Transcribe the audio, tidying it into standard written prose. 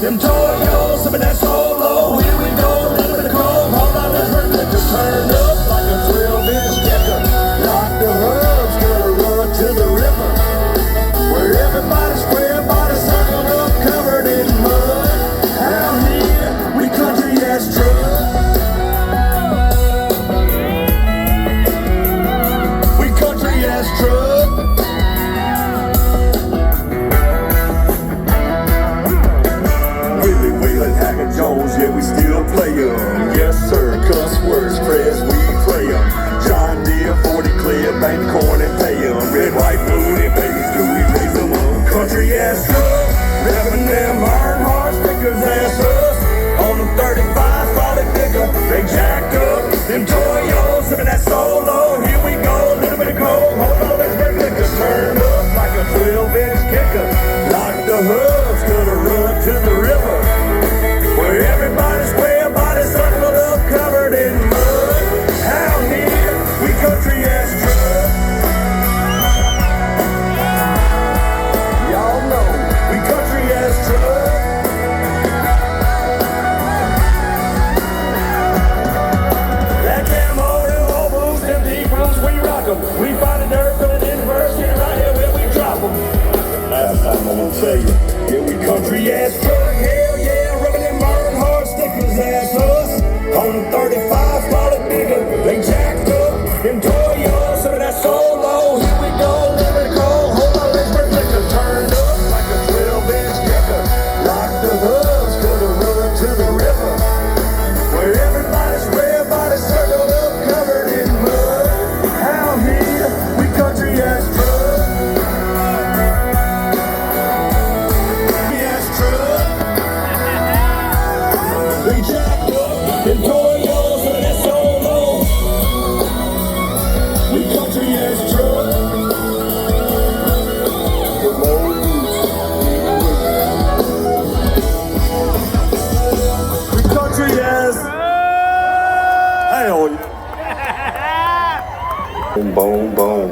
them Toyos, some of that solo. Here we go, a little bit of chrome. Hold on, let's work it. Just turn up like a 12-inch kicker. Lock the hubs, gonna run to the river, where everybody's square body circled up, covered in mud. Out here, we country ass truck. We country ass truck. Jones, yeah, we still play 'em. Yes, sir, cuss words, prayers, we pray 'em. John Deere, 40 clear, bank corn and pay 'em. Red, white, blue, and babies, do we raise 'em up? Country ass truck, revving them iron horse stickers ass us. On the 35, call it bigger, they jacked up. Them Toyos, some of that solo. Here we go, a little bit of cold. Hold on, let's break liquor. Turn up like a 12-inch kicker. Lock the hubs, gonna run to the river, where everybody's way about it, circled up, covered in mud. Out here, we country ass truck. Y'all know, we country ass truck. That damn old boots, them deep roots, we rock 'em. We find the dirt, put it in first, get right here where we drop 'em. Last time I'm gonna tell you, yeah, we country ass truck. Hell yeah, rubbing them iron hard stickers ass us. On the 35, call it bigger, they jacked up. Them Toyos, some of that solo. Here we go, little bit cold. Hold on, let's break liquor. Turned up like a 12-inch kicker. Lock the hubs, gonna run to the river, where everybody's red body circled up, covered in mud. Out here, we country ass truck. They jacked up, them Toyos, and that solo. We country ass truck. We country ass. Hell. Boom, boom, boom.